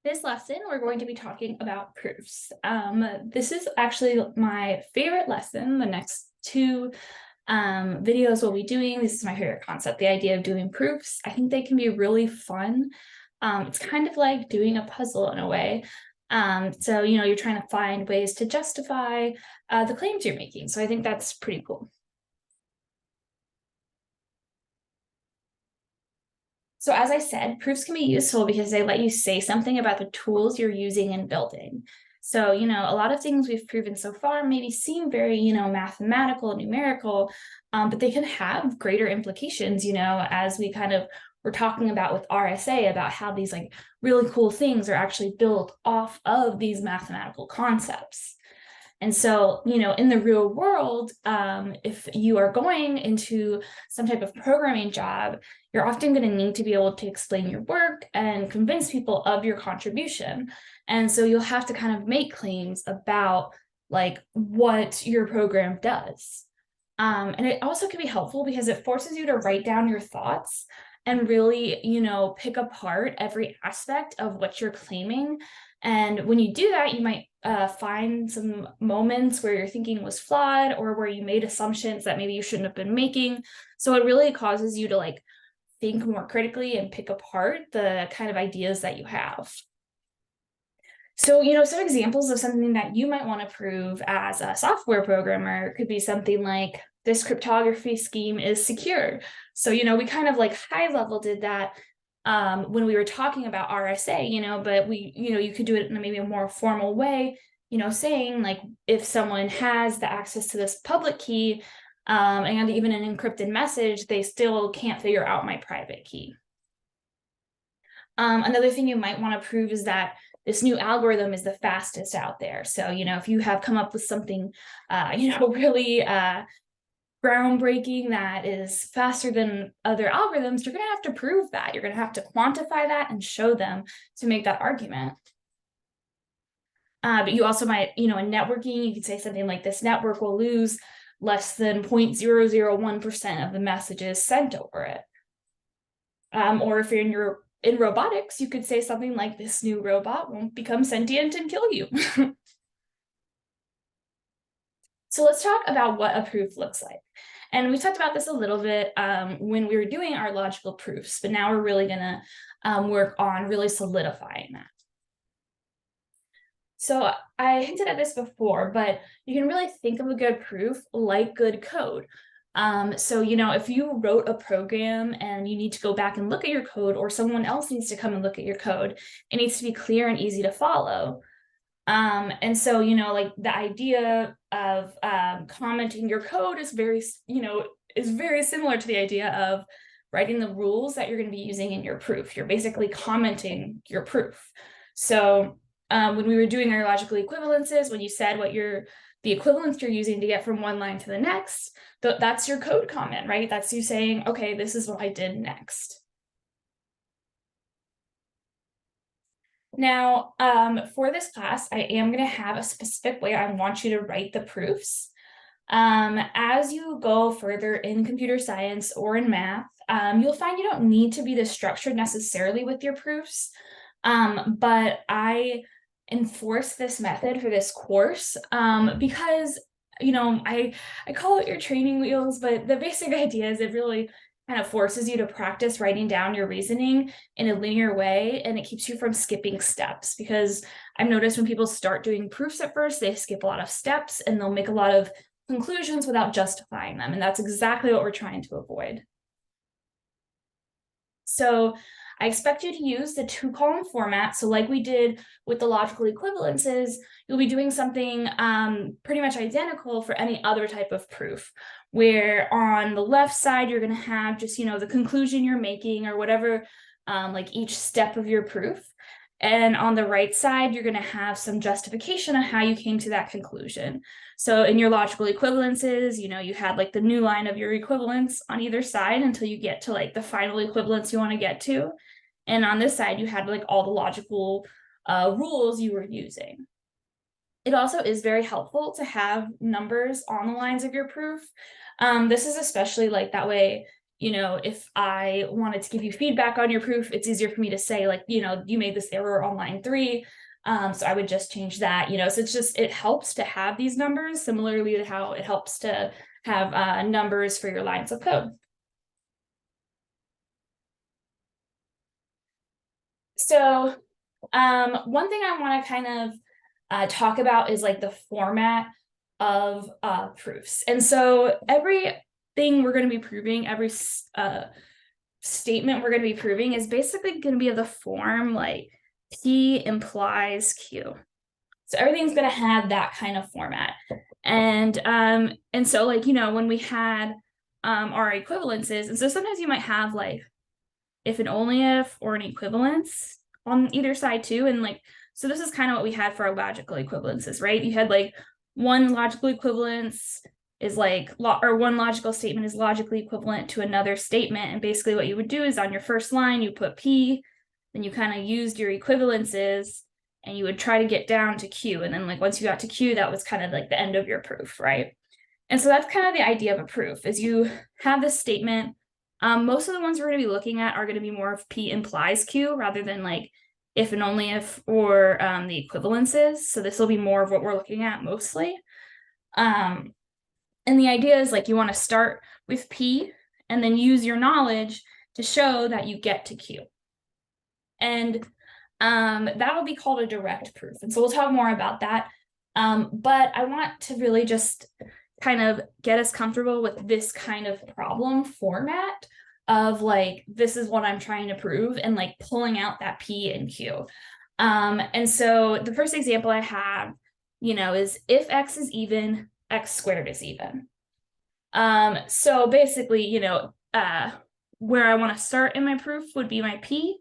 This lesson, we're going to be talking about proofs. This is actually my favorite lesson. The next two videos we'll be doing, this is my favorite concept, the idea of doing proofs. I think they can be really fun. It's kind of like doing a puzzle in a way. So, you're trying to find ways to justify the claims you're making. So I think that's pretty cool. So as I said, proofs can be useful because they let you say something about the tools you're using in building. So, a lot of things we've proven so far maybe seem very, mathematical, numerical, but they can have greater implications, as we kind of were talking about with RSA about how these like really cool things are actually built off of these mathematical concepts. And so, in the real world, if you are going into some type of programming job, you're often going to need to be able to explain your work and convince people of your contribution. And so you'll have to kind of make claims about like what your program does. And it also can be helpful because it forces you to write down your thoughts and really, pick apart every aspect of what you're claiming. And when you do that, you might find some moments where your thinking was flawed or where you made assumptions that maybe you shouldn't have been making. So it really causes you to like think more critically and pick apart the kind of ideas that you have. So, some examples of something that you might want to prove as a software programmer could be something like this cryptography scheme is secure. So, we kind of like high level did that when we were talking about RSA, but you could do it in maybe a more formal way, saying like if someone has the access to this public key and even an encrypted message, they still can't figure out my private key. Another thing you might want to prove is that this new algorithm is the fastest out there. So, if you have come up with something, really groundbreaking that is faster than other algorithms, you're going to have to prove that. You're going to have to quantify that and show them to make that argument. But you also might, in networking, you could say something like this network will lose less than 0.001% of the messages sent over it. Or if you're in robotics, you could say something like this new robot won't become sentient and kill you. So let's talk about what a proof looks like. And we talked about this a little bit when we were doing our logical proofs, but now we're really going to work on really solidifying that. So I hinted at this before, but you can really think of a good proof like good code. So, if you wrote a program and you need to go back and look at your code, or someone else needs to come and look at your code, it needs to be clear and easy to follow. And so, like the idea of commenting your code is very similar to the idea of writing the rules that you're going to be using in your proof. You're basically commenting your proof. So when we were doing our logical equivalences, when you said what the equivalence you're using to get from one line to the next, that's your code comment, right? That's you saying, okay, this is what I did next. Now, for this class, I am going to have a specific way I want you to write the proofs. As you go further in computer science or in math, you'll find you don't need to be this structured necessarily with your proofs. But I enforce this method for this course because I call it your training wheels, but the basic idea is it really kind of forces you to practice writing down your reasoning in a linear way, and it keeps you from skipping steps. Because I've noticed when people start doing proofs at first, they skip a lot of steps and they'll make a lot of conclusions without justifying them, and that's exactly what we're trying to avoid. So I expect you to use the 2-column format. So like we did with the logical equivalences, you'll be doing something pretty much identical for any other type of proof, where on the left side, you're going to have just, the conclusion you're making or whatever, like each step of your proof. And on the right side, you're going to have some justification of how you came to that conclusion. So in your logical equivalences, you had like the new line of your equivalence on either side until you get to like the final equivalence you want to get to. And on this side, you had like all the logical rules you were using. It also is very helpful to have numbers on the lines of your proof. This is especially like that way if I wanted to give you feedback on your proof, it's easier for me to say like, you made this error on line 3. So I would just change that, so it helps to have these numbers, similarly to how it helps to have numbers for your lines of code. So one thing I want to kind of talk about is like the format of proofs. And so everything we're going to be proving, every statement we're going to be proving is basically going to be of the form like P implies Q. So everything's going to have that kind of format. And so like, when we had our equivalences, and so sometimes you might have like if and only if or an equivalence on either side too. And like, so this is kind of what we had for our logical equivalences, right? You had like one logical equivalence is like, or one logical statement is logically equivalent to another statement. And basically what you would do is on your first line, you put P, then you kind of used your equivalences and you would try to get down to Q. And then like, once you got to Q, that was kind of like the end of your proof, right? And so that's kind of the idea of a proof is you have this statement. Most of the ones we're going to be looking at are going to be more of P implies Q rather than like if and only if or the equivalences. So this will be more of what we're looking at mostly. And the idea is like you want to start with P and then use your knowledge to show that you get to Q. And that'll be called a direct proof. And so we'll talk more about that. But I want to really just kind of get us comfortable with this kind of problem format of like, this is what I'm trying to prove and like pulling out that P and Q. And so the first example I have, is if X is even, X squared is even. So basically, where I want to start in my proof would be my P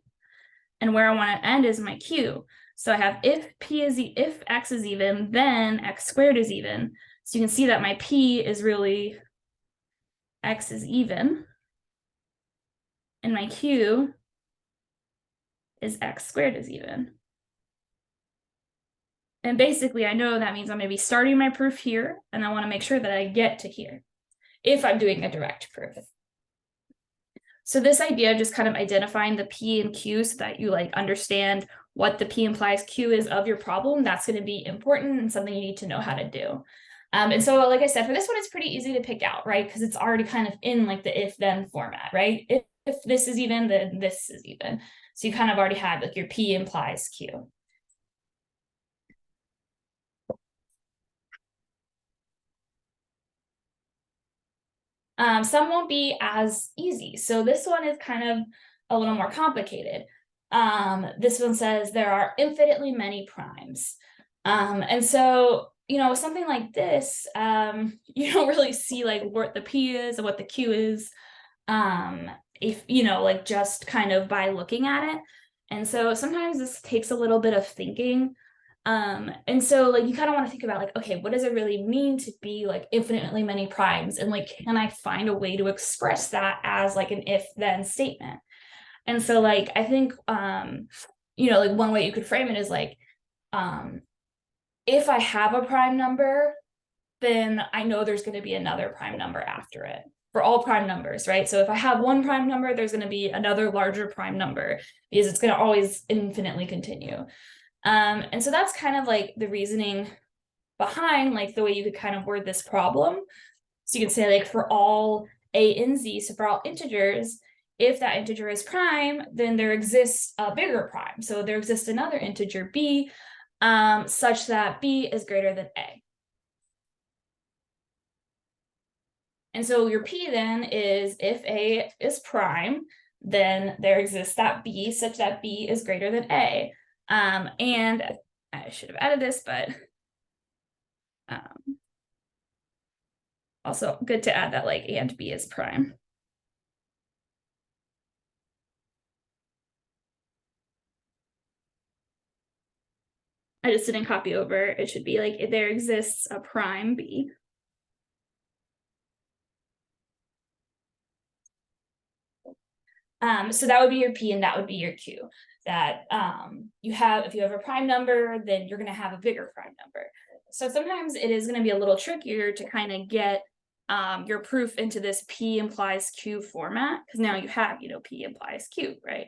and where I want to end is my Q. So I have if X is even, then X squared is even. So you can see that my P is really X is even. And my Q is X squared is even. And basically, I know that means I'm going to be starting my proof here, and I want to make sure that I get to here if I'm doing a direct proof. So this idea of just kind of identifying the P and Q so that you like understand what the P implies Q is of your problem, that's going to be important and something you need to know how to do. And so, like I said, for this one, it's pretty easy to pick out, right? Because it's already kind of in like the if-then format, right? If this is even, then this is even. So you kind of already had like your P implies Q. Some won't be as easy. So this one is kind of a little more complicated. This one says there are infinitely many primes. And so, something like this, you don't really see like what the P is and what the Q is, if, like just kind of by looking at it. And so sometimes this takes a little bit of thinking. And so like you kind of want to think about like, okay, what does it really mean to be like infinitely many primes? And like, can I find a way to express that as like an if-then statement? And so like, I think, like one way you could frame it is like, if I have a prime number, then I know there's going to be another prime number after it for all prime numbers, right? So if I have one prime number, there's going to be another larger prime number because it's going to always infinitely continue. And so that's kind of like the reasoning behind like the way you could kind of word this problem. So you can say like for all a and z, so for all integers, if that integer is prime, then there exists a bigger prime. So there exists another integer b, such that b is greater than a. And so your P then is if A is prime, then there exists that B such that B is greater than A. And I should have added this, but also good to add that like A and B is prime. I just didn't copy over. It should be like there exists a prime B. So that would be your P and that would be your Q. That if you have a prime number, then you're going to have a bigger prime number. So sometimes it is going to be a little trickier to kind of get your proof into this P implies Q format, because now you have, P implies Q, right?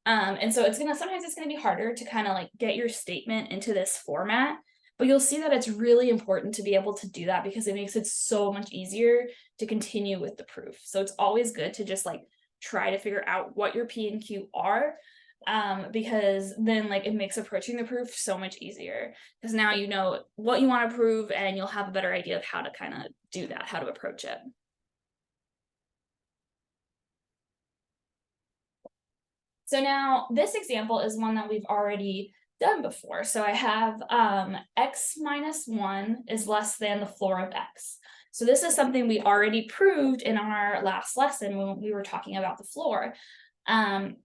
And so sometimes it's gonna be harder to kind of like get your statement into this format, but you'll see that it's really important to be able to do that because it makes it so much easier to continue with the proof. So it's always good to just like try to figure out what your P and Q are, because then like it makes approaching the proof so much easier, because now you know what you want to prove and you'll have a better idea of how to kind of do that, how to approach it. So now this example is one that we've already done before. So I have x minus 1 is less than the floor of x. So this is something we already proved in our last lesson when we were talking about the floor. And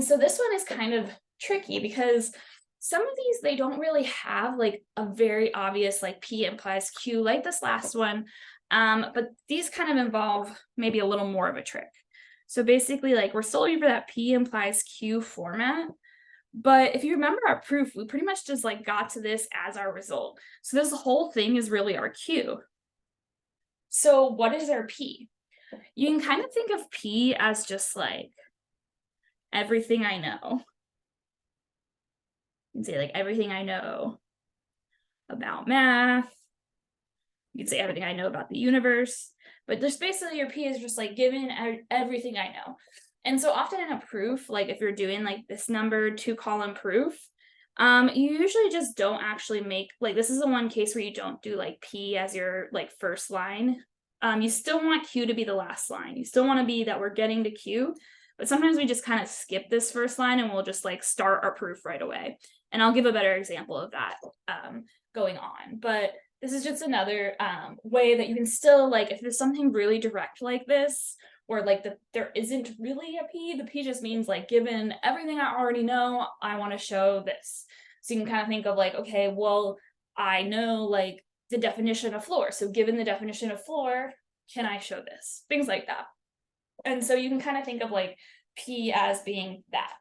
so this one is kind of tricky because some of these, they don't really have like a very obvious like P implies Q like this last one. But these kind of involve maybe a little more of a trick. So basically, like we're still looking for that P implies Q format. But if you remember our proof, we pretty much just like got to this as our result. So this whole thing is really our Q. So what is our P? You can kind of think of P as just like everything I know. You can say like everything I know about math. You can say everything I know about the universe. But just basically your P is just like given everything I know. And so often in a proof, like if you're doing like this number 2-column proof, you usually just don't actually make, like this is the one case where you don't do like P as your like first line. You still want Q to be the last line. You still want to be that we're getting to Q, but sometimes we just kind of skip this first line and we'll just like start our proof right away. And I'll give a better example of that going on. But this is just another way that you can still, like, if there's something really direct like this, or like there isn't really a P, the P just means like, given everything I already know, I want to show this. So you can kind of think of like, okay, well, I know like the definition of floor. So given the definition of floor, can I show this? Things like that. And so you can kind of think of like P as being that.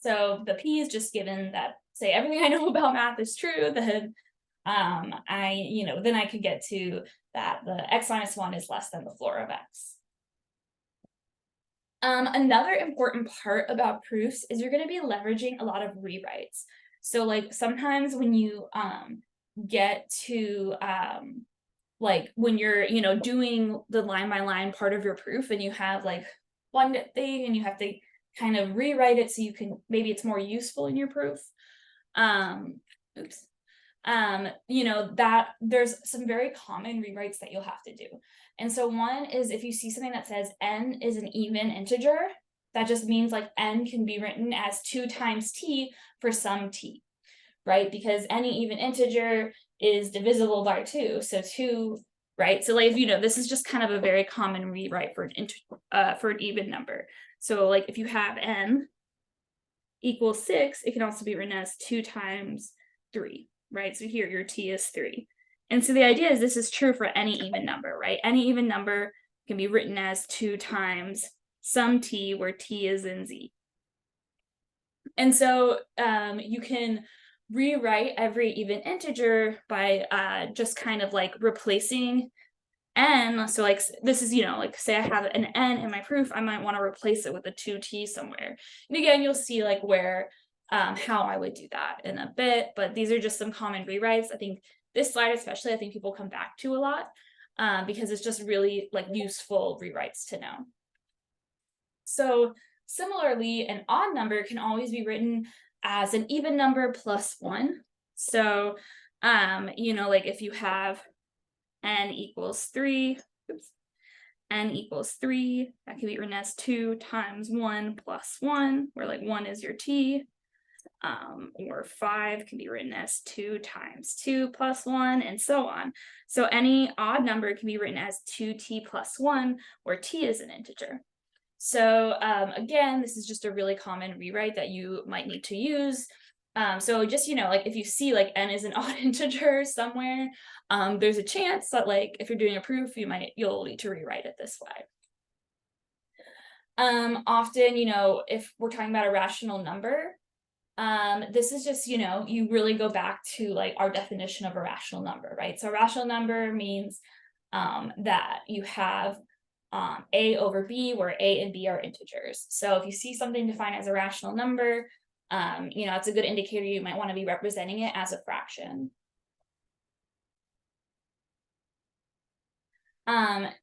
So the P is just given that, say everything I know about math is true, then then I could get to that the x minus 1 is less than the floor of x. Another important part about proofs is you're going to be leveraging a lot of rewrites. So like sometimes when you get to like when you're doing the line by line part of your proof and you have like one thing and you have to kind of rewrite it so you can, maybe it's more useful in your proof. That there's some very common rewrites that you'll have to do. And so one is if you see something that says n is an even integer, that just means like n can be written as 2 times t for some t, right? Because any even integer is divisible by 2, so 2, right? So like this is just kind of a very common rewrite for an even number. So like if you have n equals 6, it can also be written as 2 times 3, right? So here your t is 3. And so the idea is this is true for any even number, right? Any even number can be written as 2 times some t where t is in z. And so you can rewrite every even integer by just kind of like replacing n. So like this is, like say I have an n in my proof, I might want to replace it with a 2t somewhere. And again, you'll see like where how I would do that in a bit, but these are just some common rewrites. I think this slide especially, I think people come back to a lot because it's just really like useful rewrites to know. So similarly, an odd number can always be written as an even number plus 1. So like if you have n equals 3, n equals 3, that can be written as 2 times 1 plus 1, where like 1 is your t. Or 5 can be written as 2 times 2 plus 1, and so on. So any odd number can be written as 2t plus 1, where t is an integer. So again, this is just a really common rewrite that you might need to use. So just, like if you see like n is an odd integer somewhere, there's a chance that like if you're doing a proof, you'll need to rewrite it this way. Often, if we're talking about a rational number, This is just, you really go back to like our definition of a rational number, right? So a rational number means that you have a over b, where a and b are integers. So if you see something defined as a rational number, it's a good indicator you might want to be representing it as a fraction.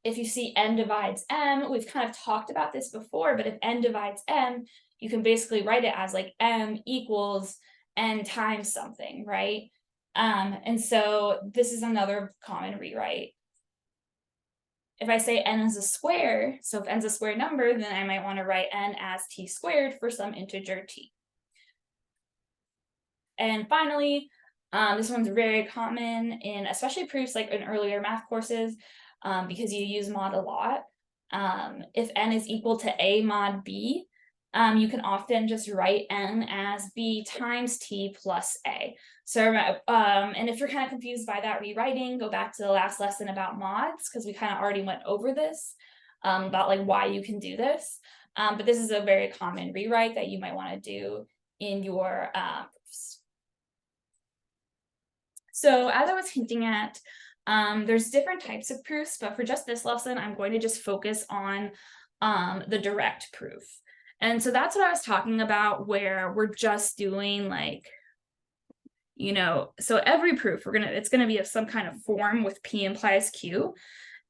If you see n divides m, we've kind of talked about this before, but if n divides m, you can basically write it as like m equals n times something, right? And so this is another common rewrite. If I say n is a square, so if n is a square number, then I might want to write n as t squared for some integer t. And finally, this one's very common in especially proofs like in earlier math courses, because you use mod a lot. If n is equal to a mod b, you can often just write n as b times t plus a. So, and if you're kind of confused by that rewriting, go back to the last lesson about mods, because we kind of already went over this, about like why you can do this. But this is a very common rewrite that you might want to do in your proofs. So as I was hinting at, there's different types of proofs, but for just this lesson, I'm going to just focus on the direct proof. And so that's what I was talking about, where we're just doing like, so every proof it's gonna be of some kind of form with P implies Q.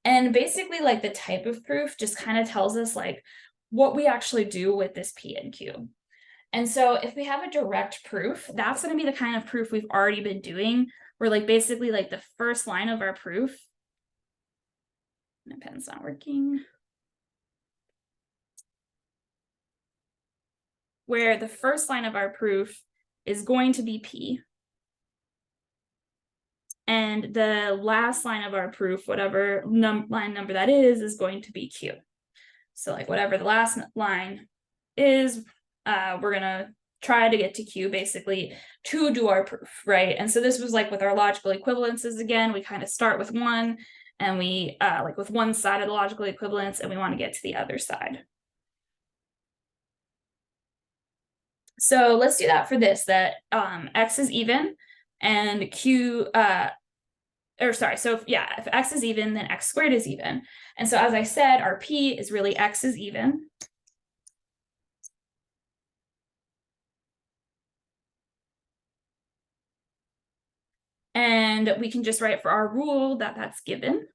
And basically like the type of proof just kind of tells us like what we actually do with this P and Q. And so if we have a direct proof, that's going to be the kind of proof we've already been doing, where like basically like the first line of our proof, my pen's not working, where the first line of our proof is going to be P. And the last line of our proof, whatever line number that is going to be Q. So like whatever the last line is, we're gonna try to get to Q basically to do our proof, right? And so this was like with our logical equivalences again, we kind of start with one and we like with one side of the logical equivalence and we want to get to the other side. So let's do that for this, that x is even and Q, so if x is even, then x squared is even. And so as I said, our P is really x is even. And we can just write for our rule that that's given,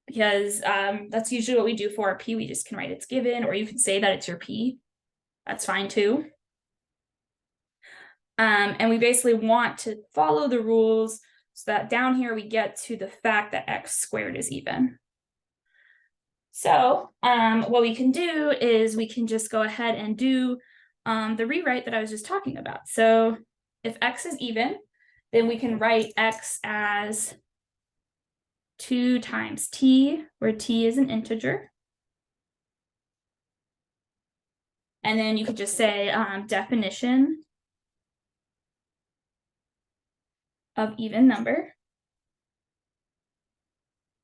because that's usually what we do for our P. We just can write it's given, or you can say that it's your P. That's fine too. And we basically want to follow the rules so that down here we get to the fact that x squared is even. So what we can do is we can just go ahead and do the rewrite that I was just talking about. So if x is even, then we can write x as 2 times t, where t is an integer. And then you could just say definition of even number.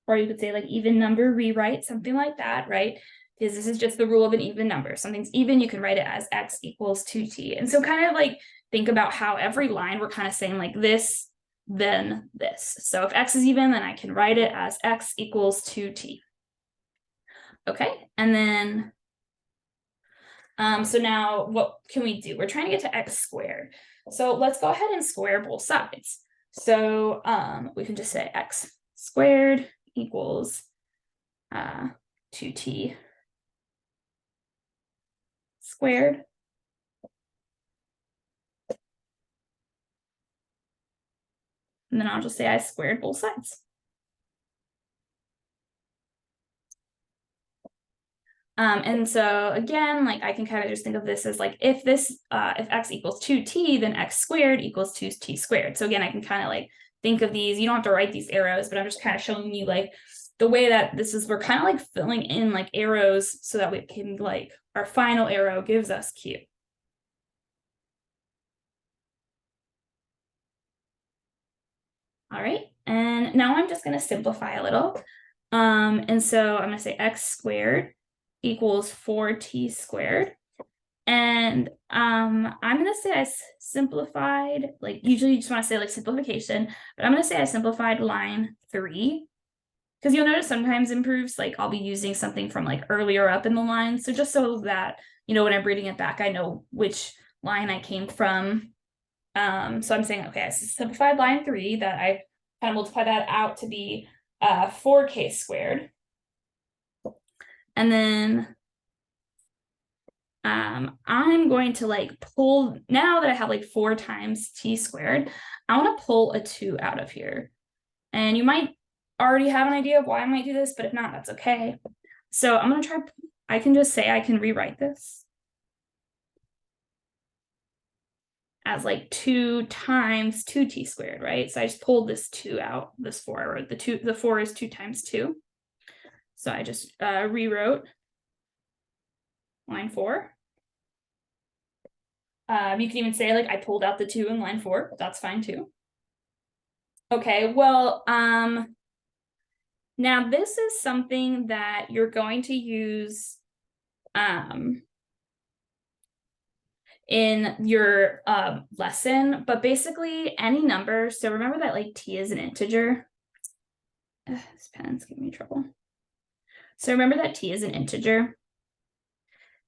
Or you could say like even number rewrite, something like that, right? Because this is just the rule of an even number. Something's even, you can write it as x equals 2t. And so kind of like think about how every line we're kind of saying like this, then this. So if x is even, then I can write it as x equals 2t. Okay, and then so now what can we do? We're trying to get to x squared. So let's go ahead and square both sides. So we can just say x squared equals 2t squared. And then I'll just say I squared both sides. And so again, like I can kind of just think of this as like if x equals 2t, then x squared equals 2t squared. So again, I can kind of like think of these, you don't have to write these arrows, but I'm just kind of showing you like the way that this is, we're kind of like filling in like arrows so that we can like, our final arrow gives us Q. All right, and now I'm just going to simplify a little. And so I'm going to say x squared equals 4t squared. And I'm gonna say I simplified, like usually you just want to say like simplification, but I'm gonna say I simplified line 3. Because you'll notice sometimes in proofs, like I'll be using something from like earlier up in the line. So just so that, you know, when I'm reading it back, I know which line I came from. So I'm saying, okay, I simplified line 3 that I kind of multiply that out to be 4k squared. And then I'm going to like pull, now that I have like 4 times t squared, I want to pull a 2 out of here. And you might already have an idea of why I might do this, but if not, that's okay. So I'm gonna try, I can just say I can rewrite this as like 2 times 2t squared, right? So I just pulled this 2 out, this 4, or the 4 is 2 times 2. So I just rewrote line 4. You can even say like I pulled out the 2 in line 4, that's fine too. Okay, well, now this is something that you're going to use in your lesson, but basically any number. So remember that like t is an integer. This pen's giving me trouble. So remember that t is an integer.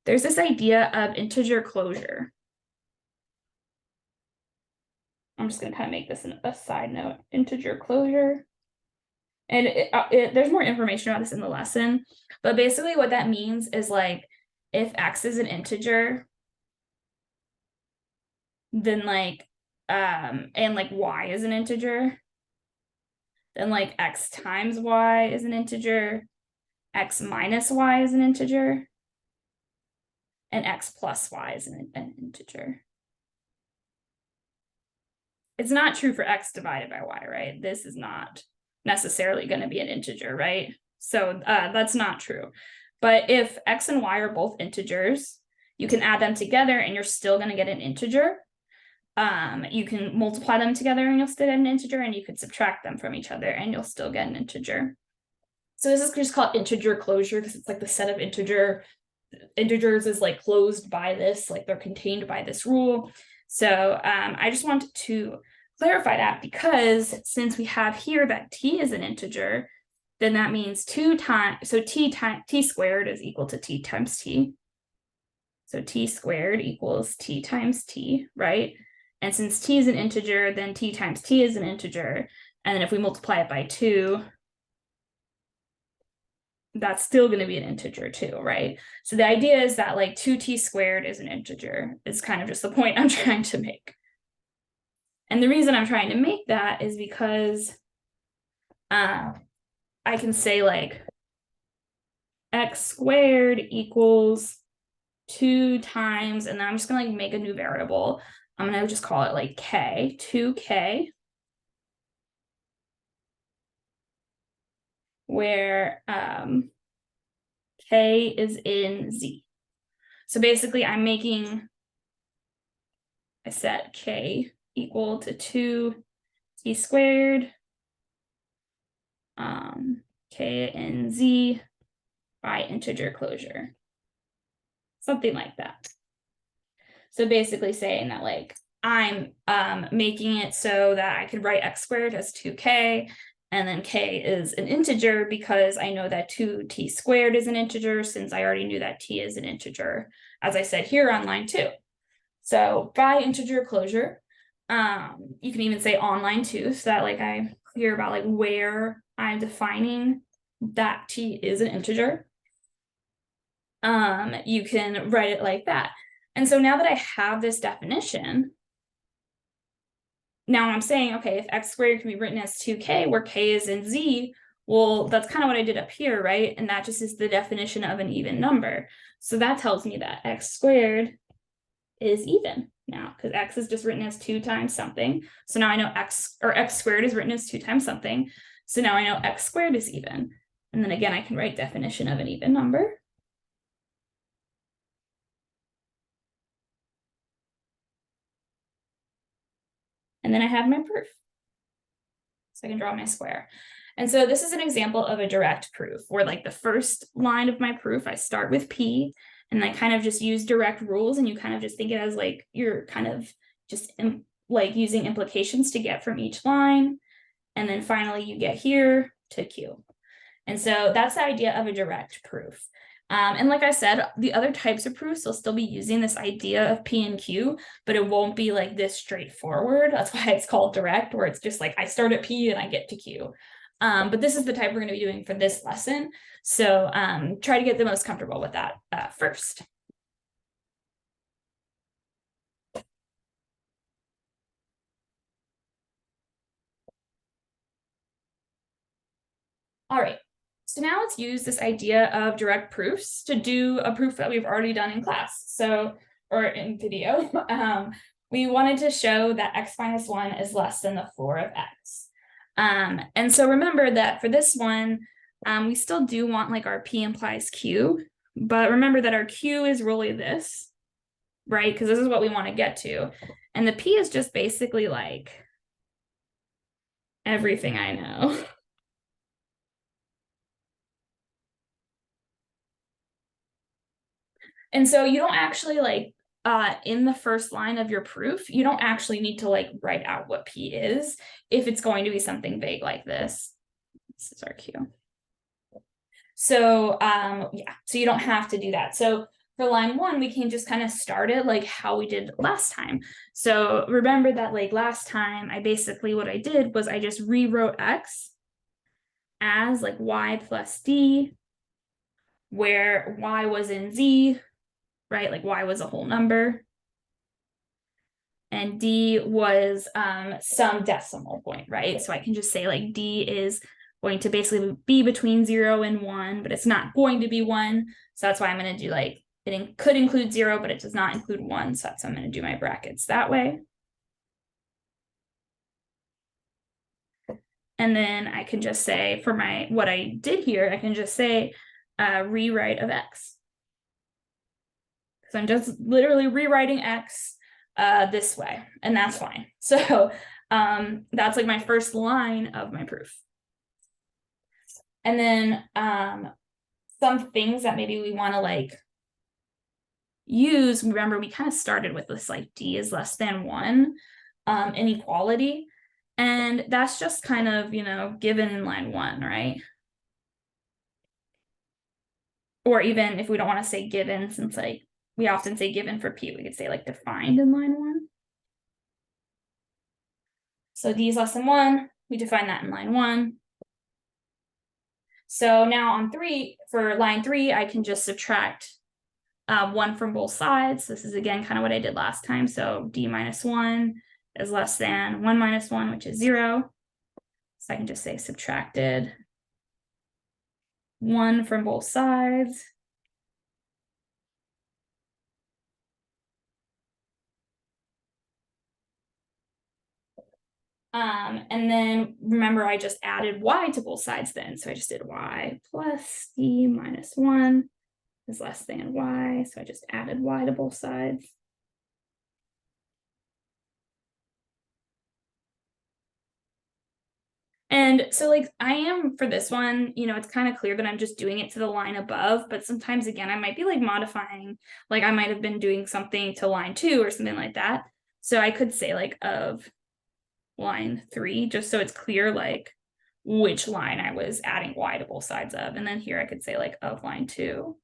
There's this idea of integer closure. I'm just gonna kind of make this a side note, integer closure. And there's more information about this in the lesson, but basically what that means is like if x is an integer, then like and like y is an integer, then like x times y is an integer, x minus y is an integer, and x plus y is an integer. It's not true for x divided by y, right? This is not necessarily going to be an integer, right? So that's not true. But if x and y are both integers, you can add them together and you're still going to get an integer. You can multiply them together and you'll still get an integer, and you could subtract them from each other and you'll still get an integer. So this is just called integer closure because it's like the set of integers is like closed by this, like they're contained by this rule. So I just wanted to clarify that, because since we have here that t is an integer, then that means 2 times, so t squared is equal to t times t. So t squared equals t times t, right? And since t is an integer, then t times t is an integer. And then if we multiply it by 2, that's still going to be an integer too, right? So the idea is that like 2t squared is an integer. It's kind of just the point I'm trying to make. And the reason I'm trying to make that is because I can say like x squared equals 2 times, and then I'm just gonna like make a new variable. I'm gonna just call it like k, 2k, where k is in z. So basically I'm making I set k equal to 2t squared, k in z by integer closure. Something like that. So basically saying that like I'm making it so that I could write x squared as 2k, and then k is an integer because I know that 2t squared is an integer, since I already knew that t is an integer, as I said here on line 2. So by integer closure, you can even say on line 2, so that like I'm clear about like where I'm defining that t is an integer. You can write it like that. And so now that I have this definition, now I'm saying, okay, if x squared can be written as 2k, where k is in z, well, that's kind of what I did up here, right? And that just is the definition of an even number. So that tells me that x squared is even now, because x is just written as 2 times something. So now I know x squared is written as 2 times something. So now I know x squared is even. And then again, I can write definition of an even number. And then I have my proof. So I can draw my square. And so this is an example of a direct proof where like the first line of my proof, I start with p, and then kind of just use direct rules, and you kind of just think it as like you're kind of just like using implications to get from each line. And then finally you get here to Q. And so that's the idea of a direct proof. And like I said, the other types of proofs will still be using this idea of P and Q, but it won't be like this straightforward. That's why it's called direct, where it's just like I start at P and I get to Q. But this is the type we're going to be doing for this lesson. So try to get the most comfortable with that first. All right, so now let's use this idea of direct proofs to do a proof that we've already done in class. So, or in video, we wanted to show that x minus 1 is less than the floor of x. And so remember that for this one, we still do want like our P implies Q, but remember that our Q is really this, right? Because this is what we want to get to. And the P is just basically like everything I know. And so you don't actually like, in the first line of your proof, you don't actually need to like write out what P is if it's going to be something vague like this. This is our Q. So yeah, so you don't have to do that. So for line 1, we can just kind of start it like how we did last time. So remember that like last time, what I did was I just rewrote x as like y plus d, where y was in z, right? Like y was a whole number. And d was some decimal point, right? So I can just say like d is going to basically be between 0 and 1, but it's not going to be 1. So that's why I'm going to do like, it could include 0, but it does not include 1. So that's why I'm going to do my brackets that way. And then I can just say for what I did here, I can just say rewrite of x. So I'm just literally rewriting x this way, and that's fine. So that's like my first line of my proof. And then some things that maybe we want to like use, remember we kind of started with this like d is less than 1 inequality, and that's just kind of, you know, given in line 1, right? Or even if we don't want to say given, since like we often say given for P, we could say like defined in line 1. So d is less than 1, we define that in line 1. So now on 3, for line 3, I can just subtract 1 from both sides. This is again kind of what I did last time. So d minus 1 is less than 1 minus 1, which is 0. So I can just say subtracted 1 from both sides. And then remember, I just added y to both sides then. So I just did y plus d minus 1 is less than y. So I just added y to both sides. And so like I am for this one, you know, it's kind of clear that I'm just doing it to the line above, but sometimes again, I might be like modifying, like I might have been doing something to line 2 or something like that. So I could say like of line 3, just so it's clear like which line I was adding y to both sides of. And then here I could say like of line 2.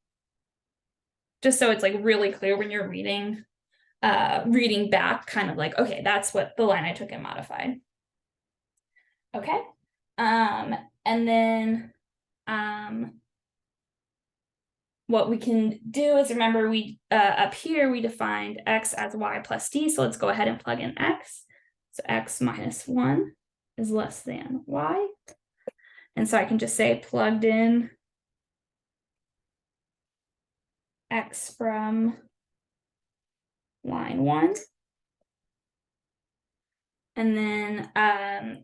Just so it's like really clear when you're reading back, kind of like, okay, that's what the line I took and modified. Okay. And then what we can do is, remember we up here we defined x as y plus d, so let's go ahead and plug in x. So x minus 1 is less than y. And so I can just say plugged in x from line 1. And then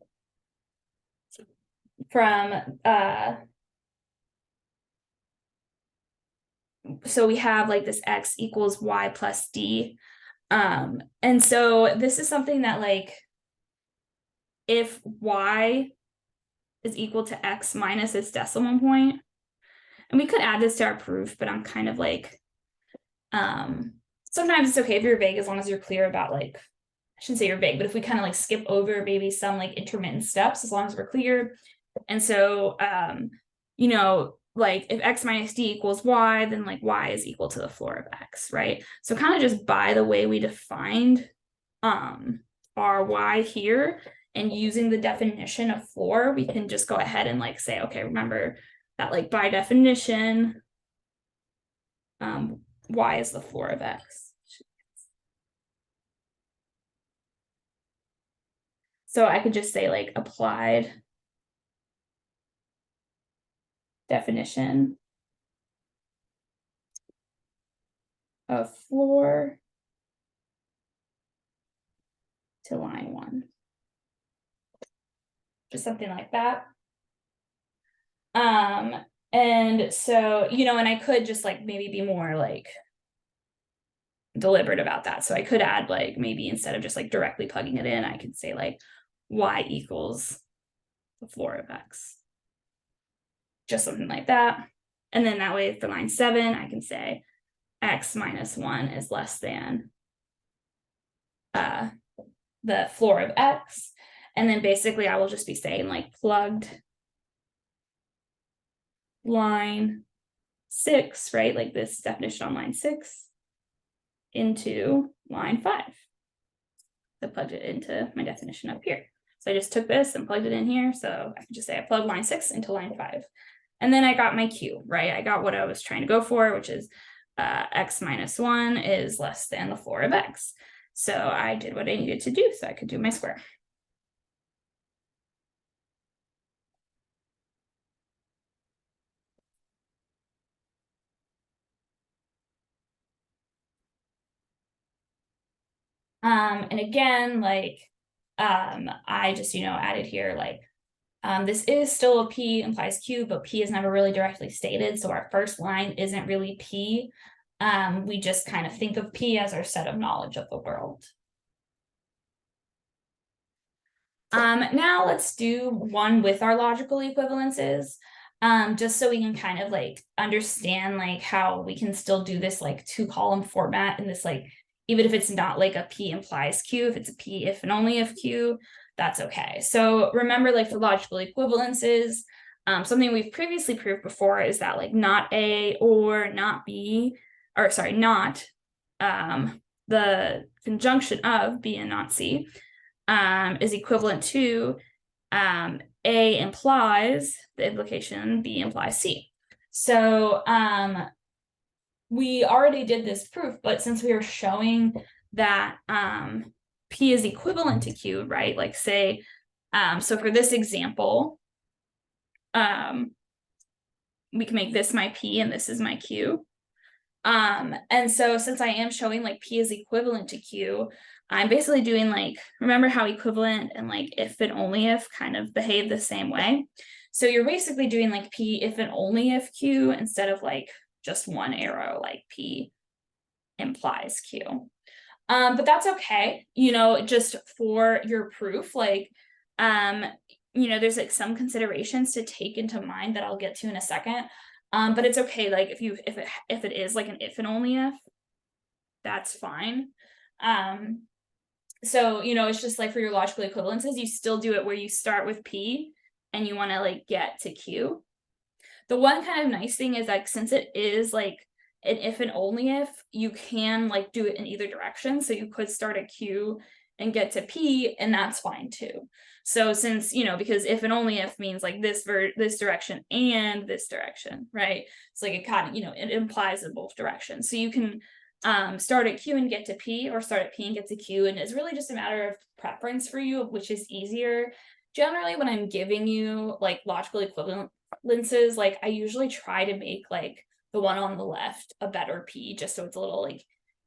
from so we have like this x equals y plus d. And so this is something that like if y is equal to x minus its decimal point, and we could add this to our proof, but I'm kind of like Sometimes it's okay if you're vague as long as you're clear about like, I shouldn't say you're vague, but if we kind of like skip over maybe some like intermittent steps, as long as we're clear. And so, you know, like if x minus d equals y, then like y is equal to the floor of x, right? So kind of just by the way we defined our y here and using the definition of floor, we can just go ahead and like say, okay, remember that like by definition, y is the floor of x. So I could just say like applied definition of floor to line 1. Just something like that. And so, you know, and I could just like maybe be more like deliberate about that. So I could add like maybe instead of just like directly plugging it in, I could say like y equals the floor of x. Just something like that. And then that way for line 7, I can say x minus 1 is less than the floor of x. And then basically I will just be saying like plugged line 6, right? Like this definition on line 6 into line 5. I plugged it into my definition up here. So I just took this and plugged it in here. So I can just say I plugged line 6 into line 5. And then I got my Q, right? I got what I was trying to go for, which is x minus 1 is less than the floor of x. So I did what I needed to do so I could do my square. And again, like, I just, you know, added here, like, this is still a P implies Q, but P is never really directly stated. So our first line isn't really P. We just kind of think of P as our set of knowledge of the world. Now let's do one with our logical equivalences. Just so we can kind of like understand like how we can still do this like 2-column format in this like, even if it's not like a P implies Q, if it's a P if and only if Q, that's okay. So remember like for logical equivalences, something we've previously proved before is that like not A or not B, or sorry, not the conjunction of B and not C is equivalent to A implies the implication, B implies C. So we already did this proof, but since we are showing that P is equivalent to Q, right? Like say, so for this example, we can make this my P and this is my Q. And so since I am showing like P is equivalent to Q, I'm basically doing like, remember how equivalent and like if and only if kind of behave the same way. So you're basically doing like P if and only if Q instead of like just one arrow, like P implies Q. But that's okay, you know, just for your proof, like, you know, there's like some considerations to take into mind that I'll get to in a second. But it's okay, like if it is like an if and only if, that's fine. So, you know, it's just like for your logical equivalences, you still do it where you start with P and you want to like get to Q. The one kind of nice thing is like, since it is like an if and only if, you can like do it in either direction. So you could start at Q and get to P, and that's fine too. So since, you know, because if and only if means like this direction and this direction, right? It's like it kind of, you know, it implies in both directions. So you can start at Q and get to P, or start at P and get to Q, and it's really just a matter of preference for you, which is easier. Generally, when I'm giving you like logical equivalences, like I usually try to make like the one on the left a better P, just so it's a little like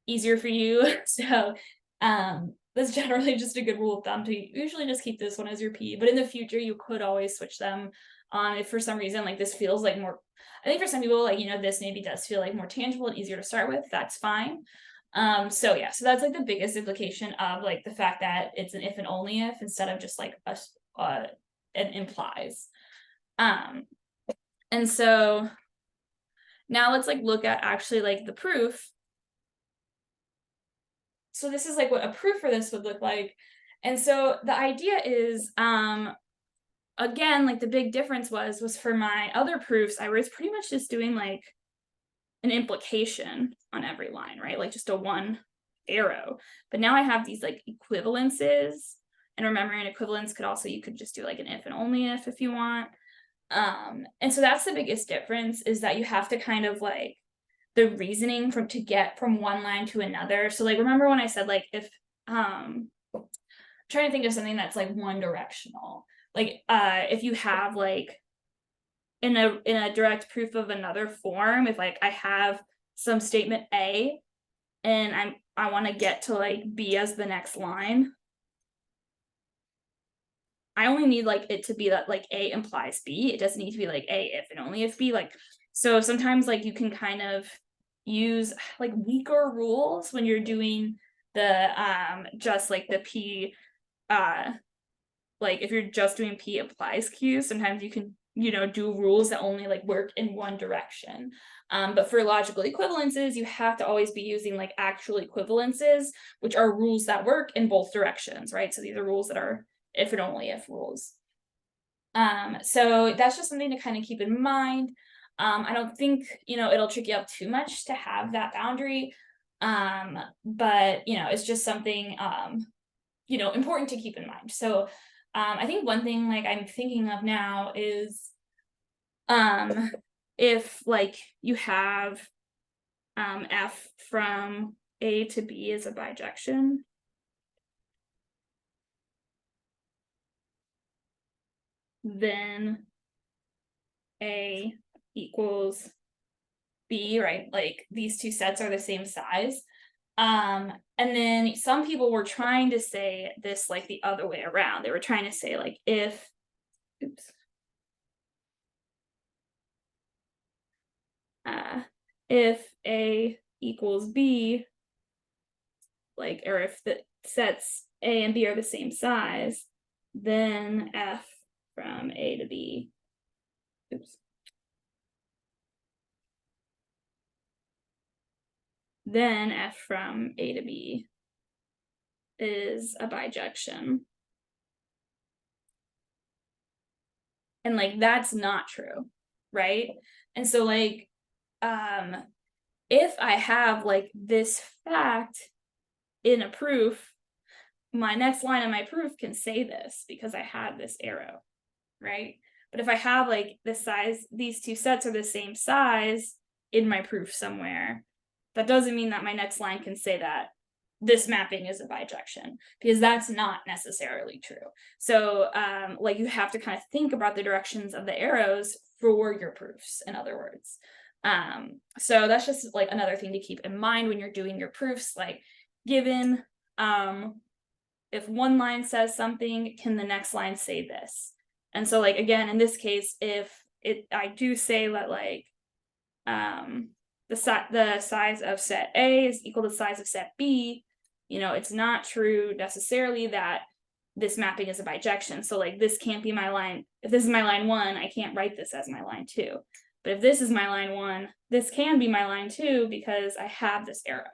easier for you. So that's generally just a good rule of thumb to usually just keep this one as your P, but in the future you could always switch them if for some reason like this feels like more, I think for some people, like, you know, this maybe does feel like more tangible and easier to start with, that's fine. So yeah, so that's like the biggest implication of like the fact that it's an if and only if instead of just like it implies. And so now let's like look at actually like the proof so this is like what a proof for this would look like. And so the idea is, again, like the big difference was for my other proofs, I was pretty much just doing like an implication on every line, right? Like just a one arrow. But now I have these like equivalences. And remembering equivalence could also, you could just do like an if and only if you want. And so that's the biggest difference, is that you have to kind of like the reasoning from to get from one line to another. So like remember when I said like if trying to think of something that's like one directional, like if you have like in a direct proof of another form, if like I have some statement A and I want to get to like B as the next line, I only need like it to be that like A implies B. It doesn't need to be like A if and only if B. Like, so sometimes like you can kind of use like weaker rules when you're doing the just like the P like if you're just doing P implies Q, sometimes you can, you know, do rules that only like work in one direction. But for logical equivalences, you have to always be using like actual equivalences, which are rules that work in both directions, right? So these are rules that are if and only if rules. So that's just something to kind of keep in mind. I don't think, you know, it'll trick you up too much to have that boundary. But you know, it's just something you know, important to keep in mind. So I think one thing like I'm thinking of now is if like you have F from A to B is a bijection. Then A equals B, right? Like these two sets are the same size. And then some people were trying to say this like the other way around. They were trying to say like if, oops, if A equals B, like, or if the sets A and B are the same size, then F from A to B, oops, then F from A to B is a bijection. And like that's not true, right? And so like if I have like this fact in a proof, my next line of my proof can say this because I had this arrow, right? But if I have like the size, these two sets are the same size in my proof somewhere, that doesn't mean that my next line can say that this mapping is a bijection, because that's not necessarily true. So like you have to kind of think about the directions of the arrows for your proofs, in other words. So that's just like another thing to keep in mind when you're doing your proofs, like given if one line says something, can the next line say this? And so like again, in this case, if I do say that like the size of set A is equal to the size of set B, you know, it's not true necessarily that this mapping is a bijection. So like this can't be my line. If this is my line 1, I can't write this as my line 2. But if this is my line 1, this can be my line 2 because I have this arrow.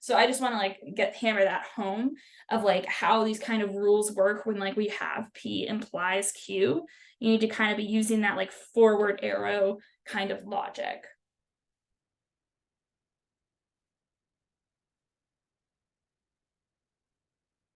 So I just want to like hammer that home of like how these kind of rules work when like we have P implies Q. You need to kind of be using that like forward arrow kind of logic.